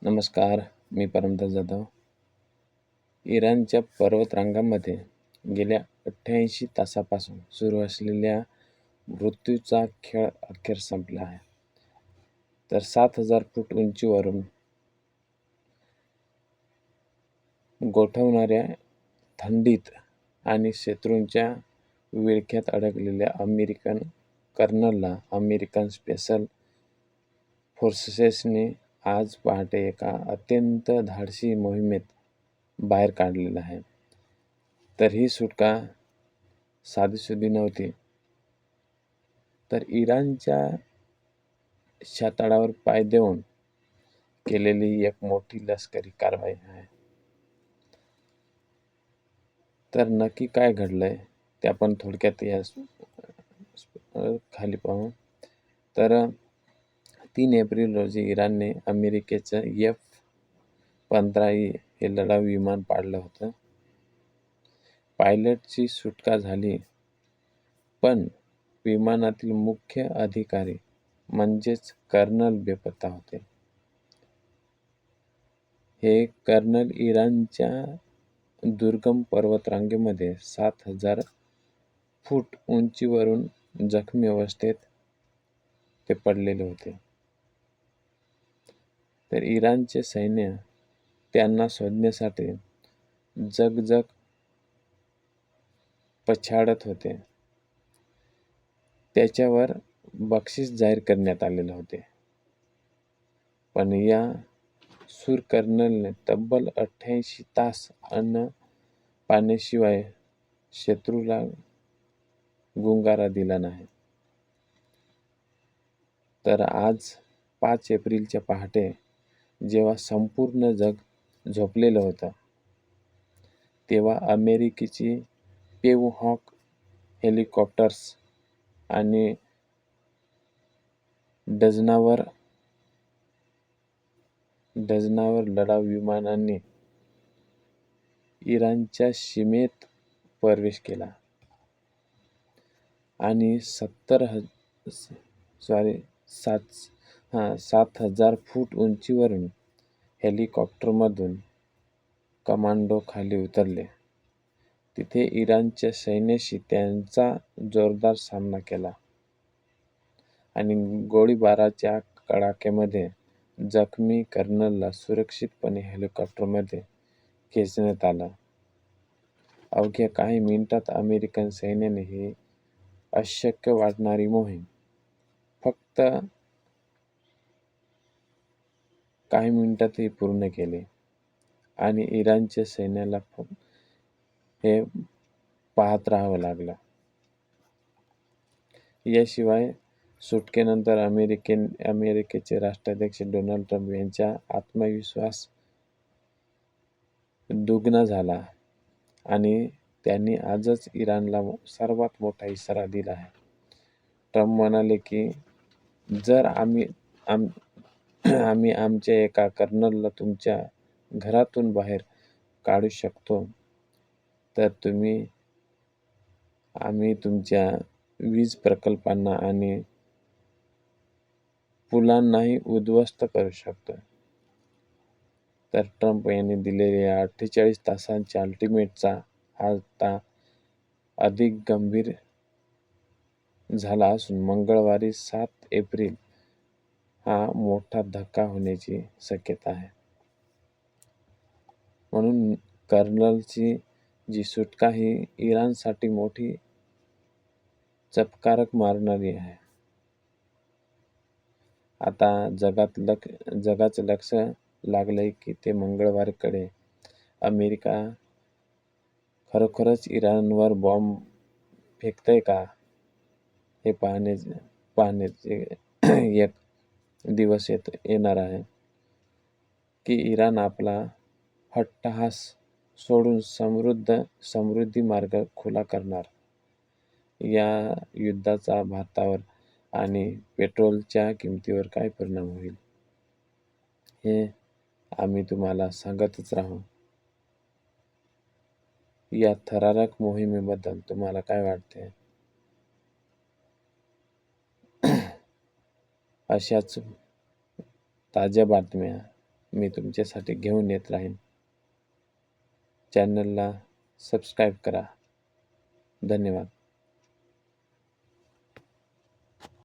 नमस्कार, मी परमदास जाधव. इराणच्या पर्वतरांगांमध्ये गेल्या 88 तासापासून सुरू असलेल्या मृत्यूचा खेळ अखेर संपला आहे. तर 7,000 फूट उंचीवरून गोठवणाऱ्या थंडीत आणि शत्रूंच्या विळख्यात अडकलेल्या अमेरिकन कर्नलला अमेरिकन स्पेशल फोर्सेसने आज पहाटे एका अत्यंत धाडसी मोहिमेत बाहेर काढलेलं आहे. तर ही सुटका साधीसुधी नव्हती, तर इराणच्या छाताडावर पाय देऊन केलेली एक मोठी लष्करी कारवाई आहे. तर नक्की काय घडलंय ते आपण थोडक्यात या खाली पाहू. तर 3 एप्रिल रोजी इराणने अमेरिकेचं F-15E हे लढाऊ विमान पाडलं होतं. पायलटची सुटका झाली, पण विमानातील मुख्य अधिकारी म्हणजेच कर्नल बेपत्ता होते. हे कर्नल इराणच्या दुर्गम पर्वतरांगेमध्ये 7,000 फूट उंचीवरून जखमी अवस्थेत ते पडलेले होते. तर इराणचे सैन्य त्यांना शोधण्यासाठी जग पछाडत होते. त्याच्यावर बक्षीस जाहीर करण्यात आलेले होते. पण या शूर कर्नलने तब्बल 88 तास अन्न पाण्याशिवाय शत्रूला गुंगारा दिला नाही. तर आज 5 एप्रिलच्या पहाटे जेव्हा संपूर्ण जग झोपलेलं होतं, तेव्हा अमेरिकेची पेवहॉक हेलिकॉप्टर्स आणि डझनावर लढाऊ विमानांनी इराणच्या सीमेत प्रवेश केला आणि 7,000 फूट उंचीवरून हेलिकॉप्टरमधून कमांडो खाली उतरले. तिथे इराणच्या सैन्याशी त्यांचा जोरदार सामना केला आणि गोळीबाराच्या कडाक्यामध्ये जखमी कर्नलला सुरक्षितपणे हेलिकॉप्टरमध्ये खेचण्यात आलं. अवघ्या काही मिनिटात अमेरिकन सैन्याने ही अशक्य वाटणारी मोहीम फक्त काही मिनिटातही पूर्ण केली आणि इराणच्या सैन्याला हे पाहत राहावं लागलं. याशिवाय सुटकेनंतर अमेरिकेचे राष्ट्राध्यक्ष डोनाल्ड ट्रम्प यांचा आत्मविश्वास दुग्ना झाला आणि त्यांनी आजच इराणला सर्वात मोठा इशारा दिला आहे. ट्रम्प म्हणाले की जर आम्ही आमच्या एका कर्नलला तुमच्या घरातून बाहेर काढू शकतो, तर आम्ही तुमच्या वीज प्रकल्पांना आणि पुलांनाही उद्ध्वस्त करू शकतो. तर ट्रम्प यांनी दिलेल्या 48 तासांच्या अल्टिमेटमचा आता अधिक गंभीर झाला असून मंगळवारी 7 एप्रिल हा मोठा धक्का होण्याची शक्यता आहे. म्हणून कर्नलची जी सुटका ही इराणसाठी मोठी चमत्कार मारणारी आहे. आता जगाचं लक्ष लागलंय की ते मंगळवारकडे अमेरिका खरोखरच इराणवर बॉम्ब फेकतंय का हे पाहण्याचे एक दिवस येणार आहे, की इराण आपला हट्टहास सोडून समृद्धी मार्ग खुला करणार. या युद्धाचा भारतावर आणि पेट्रोलच्या किमतीवर काय परिणाम होईल हे आम्ही तुम्हाला सांगतच राहू. या थरारक मोहिमेबद्दल तुम्हाला काय वाटते? अशाच ताज्या बातम्या मी तुमच्यासाठी घेऊन येत राहीन. चॅनलला सबस्क्राईब करा. धन्यवाद.